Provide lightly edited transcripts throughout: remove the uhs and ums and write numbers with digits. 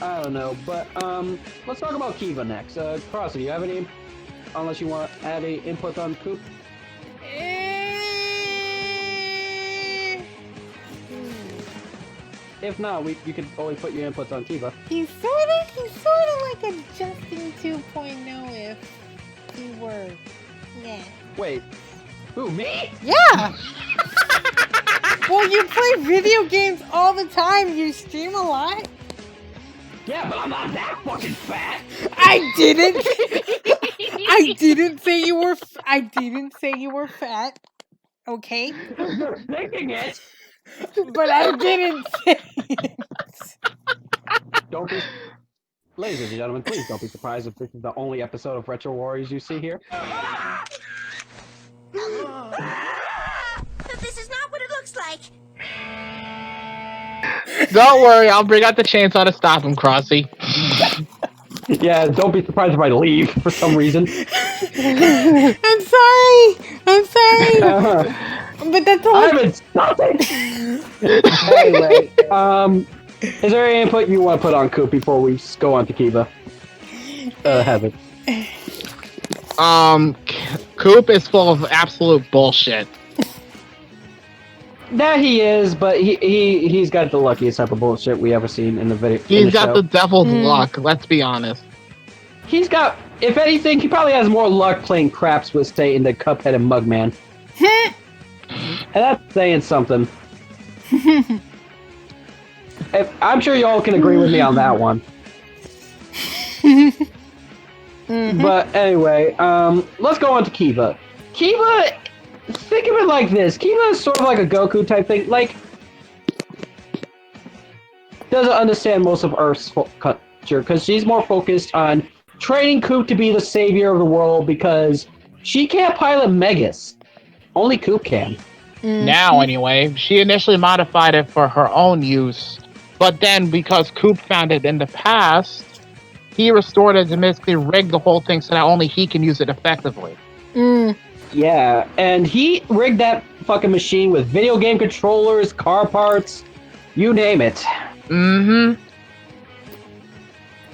I don't know, but let's talk about Kiva next. Crossy, do you have any? Unless you want to add any input on Coop. If not, you could always put your inputs on Kiva. He's sort of like a Justin 2.0 if he were, yeah. Wait, who, me? Yeah. Well, you play video games all the time. You stream a lot. Yeah, but I'm not that fucking fat. I didn't. I didn't say you were. I didn't say you were fat. Okay. You're thinking it. But I didn't say it. Don't be, ladies and gentlemen, please don't be surprised if this is the only episode of Retro Warriors you see here. This is not what it looks like. Don't worry, I'll bring out the chainsaw to stop him, Crossy. Yeah, don't be surprised if I leave for some reason. I'm sorry. But that's all. I'm insulted. Anyway, is there any input you want to put on Coop before we go on to Kiva? Heaven. Coop is full of absolute bullshit. That he is, but he's got the luckiest type of bullshit we ever seen in the video. He's got the devil's luck, let's be honest. He's got, if anything, he probably has more luck playing craps with Satan than Cuphead and Mugman. And that's saying something. I'm sure y'all can agree with me on that one. But anyway, let's go on to Kiva. Kiva, think of it like this. Kiva is sort of like a Goku type thing. Like, doesn't understand most of Earth's culture because she's more focused on training Coop to be the savior of the world because she can't pilot Megas. Only Coop can. Now, anyway. She initially modified it for her own use, but then because Coop found it in the past, he restored it and basically rigged the whole thing so that only he can use it effectively. Yeah, and he rigged that fucking machine with video game controllers, car parts, you name it.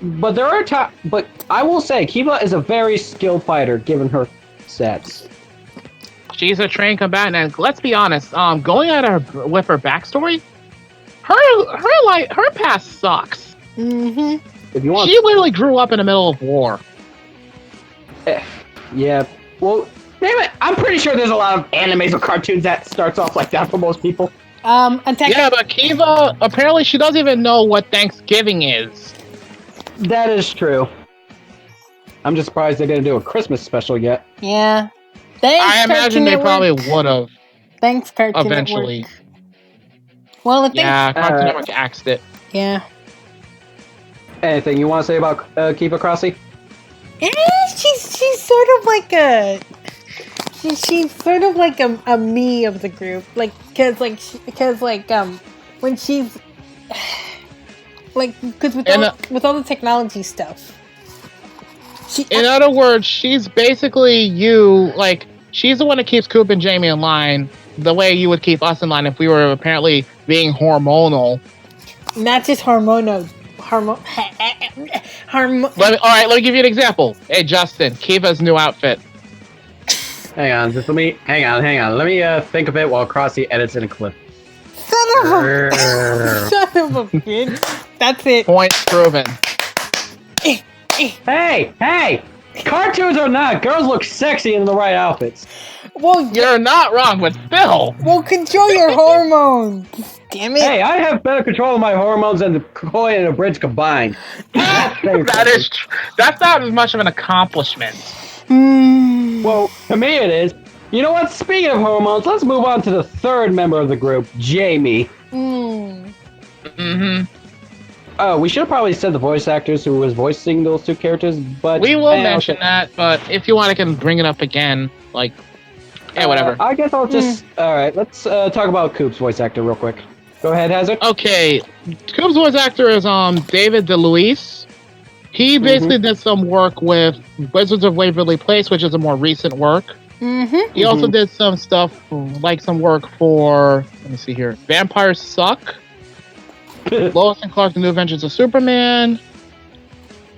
But there are but I will say, Kiva is a very skilled fighter given her stats. She's a trained combatant, and let's be honest, going at her with her backstory, her past sucks. If you want, she literally grew up in the middle of war. Yeah, well, damn it, I'm pretty sure there's a lot of animes or cartoons that starts off like that for most people. Yeah, but Kiva, apparently she doesn't even know what Thanksgiving is. That is true. I'm just surprised they didn't do a Christmas special yet. Yeah. Thanks, I imagine they probably would have. Thanks, Cartoon eventually. Network. Well, yeah, Cartoon Network axed it. Yeah. Anything you want to say about Kiva Crossy? She's sort of like a. She's sort of like a me of the group, like because when she's like because with all the technology stuff. In other words, she's basically you. Like she's the one that keeps Coop and Jamie in line, the way you would keep us in line if we were apparently being hormonal. Not just hormonal. All right, let me give you an example. Hey, Justin, Kiva's new outfit. Hang on, hang on. Let me think of it while Crossy edits in a clip. Son of a bitch. That's it. Point proven. Hey! Cartoons or not, girls look sexy in the right outfits. Well, you're not wrong, but still. Well, control your hormones. Damn it. Hey, I have better control of my hormones than the Koi and the Bridge combined. That's not as much of an accomplishment. Well, to me it is. You know what? Speaking of hormones, let's move on to the third member of the group, Jamie. Oh, we should have probably said the voice actors who was voicing those two characters, but... We will mention that, but if you want, I can bring it up again. Like, whatever. I guess I'll just... Alright, let's talk about Coop's voice actor real quick. Go ahead, Hazard. Okay, Coop's voice actor is David DeLuise. He basically did some work with Wizards of Waverly Place, which is a more recent work. He also did some stuff, like some work for... Let me see here. Vampires Suck. Lois and Clark: The New Adventures of Superman.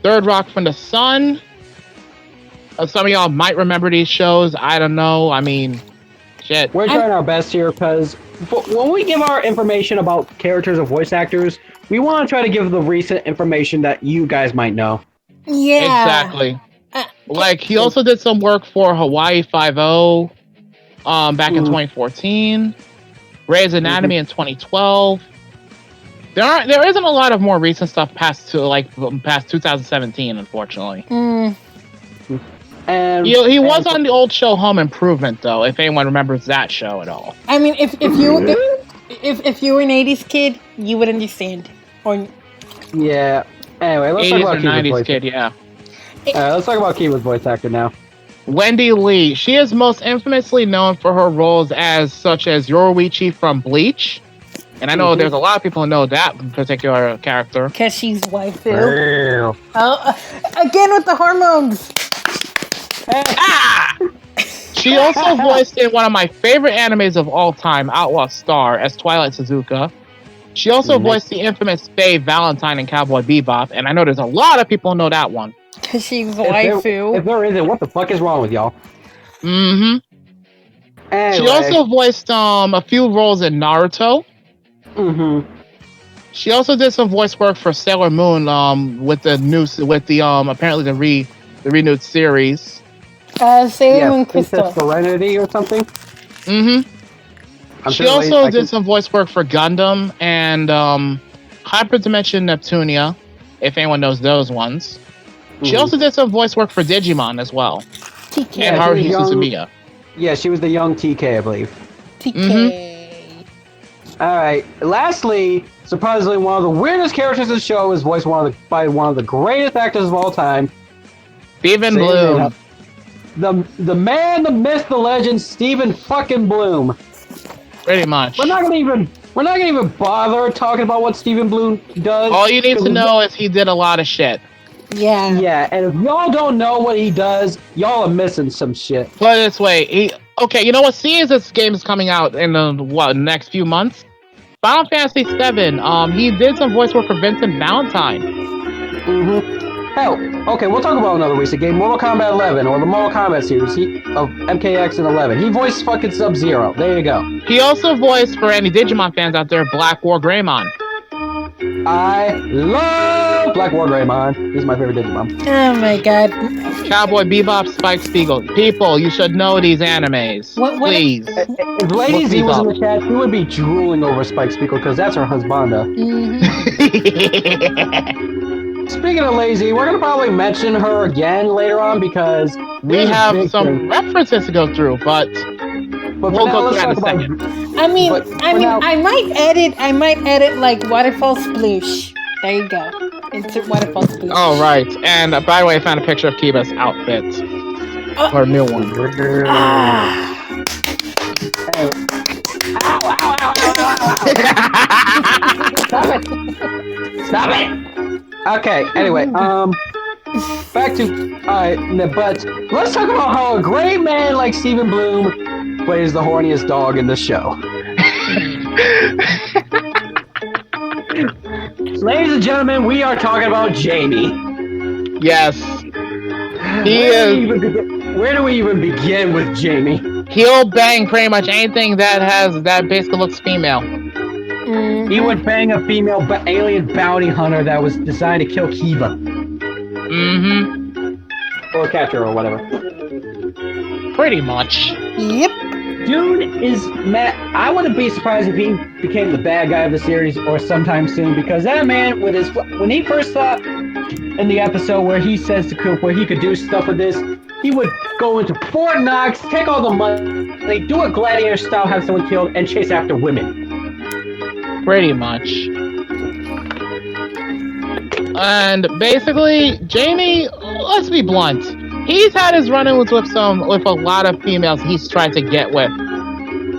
Third Rock from the Sun. Some of y'all might remember these shows. I don't know. I mean, shit. We're trying our best here because when we give our information about characters or voice actors, we want to try to give the recent information that you guys might know. Yeah. Exactly. Like, he also did some work for Hawaii Five-0 back in 2014. Grey's Anatomy in 2012. There isn't a lot of more recent stuff past 2017, unfortunately. And he was on the old show Home Improvement, though. If anyone remembers that show at all. I mean, if you were an '80s kid, you would understand. Yeah. Anyway, let's talk 80s about or Kiva's 90s voice. kid, yeah. Let's talk about Kiva's voice actor now. Wendy Lee. She is most infamously known for her roles such as Yoruichi from Bleach. And I know there's a lot of people who know that particular character. Because she's waifu. Again with the hormones. She also voiced in one of my favorite animes of all time, Outlaw Star, as Twilight Suzuka. She also voiced the infamous Faye Valentine in Cowboy Bebop, and I know there's a lot of people who know that one. Because she's waifu. If there isn't, what the fuck is wrong with y'all? Anyway. She also voiced a few roles in Naruto. She also did some voice work for Sailor Moon apparently the renewed series. Sailor Moon Crystal. Princess Serenity or something? She also did some voice work for Gundam and Hyperdimension Neptunia, if anyone knows those ones. She also did some voice work for Digimon as well. TK. And Haruhi Suzumiya. Yeah, she was the young TK, I believe. TK. Alright, lastly, surprisingly, one of the weirdest characters in the show is voiced by one of the greatest actors of all time. Stephen Bloom. The man, the myth, the legend, Stephen fucking Bloom. Pretty much. We're not gonna even bother talking about what Stephen Bloom does. All you need to know is he did a lot of shit. Yeah. Yeah, and if y'all don't know what he does, y'all are missing some shit. Put it this way, okay, you know what? Seeing as this game is coming out in the next few months, Final Fantasy VII, he did some voice work for Vincent Valentine. Hell, okay, we'll talk about another recent game, Mortal Kombat 11, or the Mortal Kombat series of MKX and 11. He voiced fucking Sub-Zero. There you go. He also voiced, for any Digimon fans out there, Black War Greymon. I love Black War Greymon. He's my favorite Digimon. Oh my god. Cowboy Bebop, Spike Spiegel. People, you should know these animes. Please. If Lady Z was in the chat, she would be drooling over Spike Spiegel because that's her husbanda. Speaking of Lazy, we're gonna probably mention her again later on because we have some references to go through, but we'll go through that in a second. I might edit like Waterfall Sploosh. There you go. Insert Waterfall Sploosh. Oh right, and by the way, I found a picture of Kiva's outfit. Her new one. Stop it! Okay, anyway, back to, but let's talk about how a great man like Stephen Bloom plays the horniest dog in the show. Ladies and gentlemen, we are talking about Jamie. Yes. Where do we even begin with Jamie? He'll bang pretty much anything that basically looks female. He would bang a female alien bounty hunter that was designed to kill Kiva. Or catch her, or whatever. Pretty much. Yep. Dude is mad. I wouldn't be surprised if he became the bad guy of the series or sometime soon, because that man, when he first thought in the episode where he says to Coop where he could do stuff with this, he would go into Fort Knox, take all the money, do a gladiator style, have someone killed, and chase after women. Pretty much. And basically, Jamie, let's be blunt. He's had his run-ins with a lot of females he's tried to get with.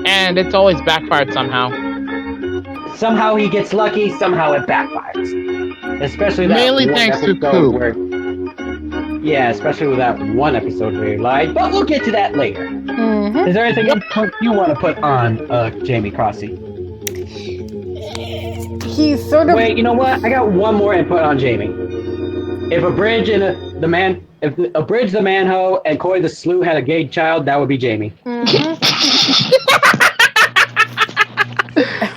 And it's always backfired somehow. Somehow he gets lucky, somehow it backfires. Especially that mainly thanks to Coop. Yeah, especially with that one episode where he lied. But we'll get to that later. Is there anything you want to put on Jamie Crossy? he's sort of. Wait, you know what? I got one more input on Jamie. If a bridge and the man, if a bridge the manho and Coy the Slew had a gay child, that would be Jamie. Mhm.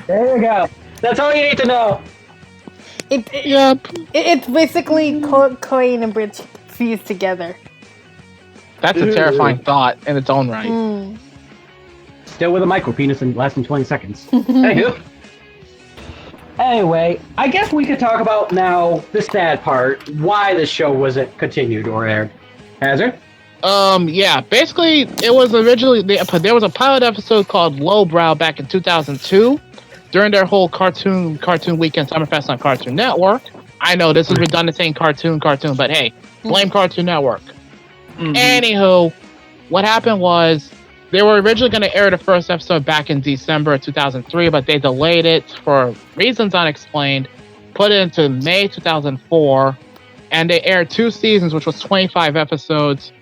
There you go. That's all you need to know. Yep. It's basically Koi and Bridge fused together. That's a terrifying thought in its own right. Mm. Still with a micro penis and lasting 20 seconds. Anywho. Anyway, I guess we could talk about now the sad part, why the show wasn't continued or aired. Hazard? Yeah, basically, it was originally, there was a pilot episode called Lowbrow back in 2002 during their whole cartoon weekend Summerfest on Cartoon Network. I know this is redundant saying cartoon, but hey, blame Cartoon Network. Mm-hmm. Anywho, what happened was they were originally going to air the first episode back in December of 2003, but they delayed it for reasons unexplained, put it into May 2004, and they aired 2 seasons, which was 25 episodes,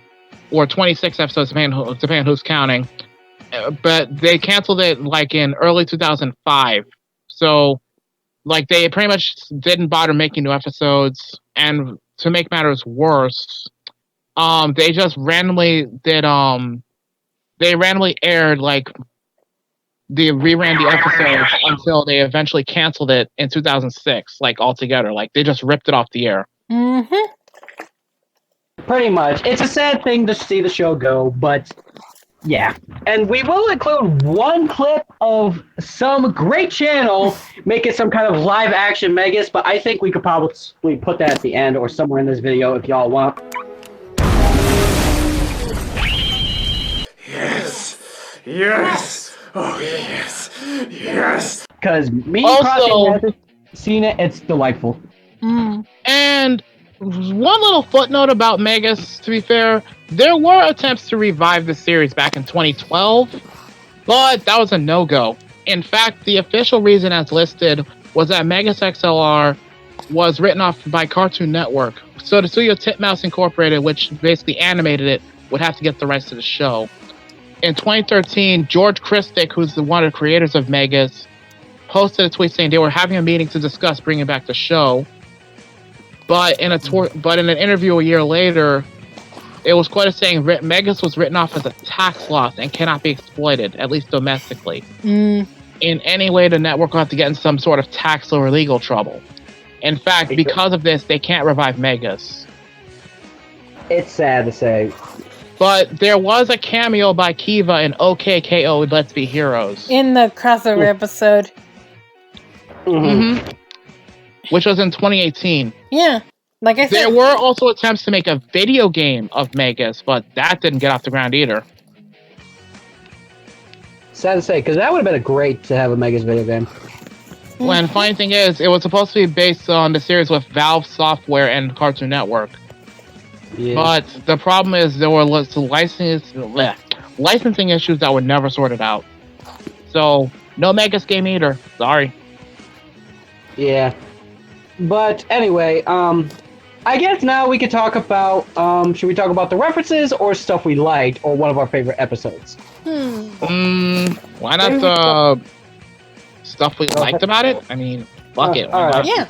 or 26 episodes, depending who's counting. But they canceled it like in early 2005. So, like, they pretty much didn't bother making new episodes. And to make matters worse, they just randomly did, they randomly aired, like, they reran the episodes until they eventually canceled it in 2006, like, altogether. Like, they just ripped it off the air. Mm-hmm. Pretty much. It's a sad thing to see the show go, but yeah. And we will include one clip of some great channel making some kind of live action Megas, but I think we could probably put that at the end or somewhere in this video if y'all want. Yes! Oh, yes! Yes! Because me Also, personally haven't seen it, it's delightful. Mm. And one little footnote about Megas, to be fair, there were attempts to revive the series back in 2012, but that was a no-go. In fact, the official reason as listed was that Megas XLR was written off by Cartoon Network, so the studio Titmouse Incorporated, which basically animated it, would have to get the rights to the show. In 2013, George Christic, who's one of the creators of Megas, posted a tweet saying they were having a meeting to discuss bringing back the show. But in an interview a year later, it was quoted saying Megas was written off as a tax loss and cannot be exploited, at least domestically. Mm. In any way, the network will have to get in some sort of tax or legal trouble. In fact, because of this, they can't revive Megas. It's sad to say. But there was a cameo by Kiva in OKKO Let's Be Heroes. In the crossover episode. Mm-hmm. Which was in 2018. Yeah. Like I said. There were also attempts to make a video game of Megas, but that didn't get off the ground either. Sad to say, because that would have been great to have a Megas video game. When funny thing is, it was supposed to be based on the series with Valve Software and Cartoon Network. Yeah. But the problem is there were licensing issues that were never sorted out. So, no Megas game either. Sorry. Yeah. But anyway, I guess now we could talk about, should we talk about the references or stuff we liked or one of our favorite episodes? Why not the stuff we liked about it? I mean, fuck it. All right. Yeah.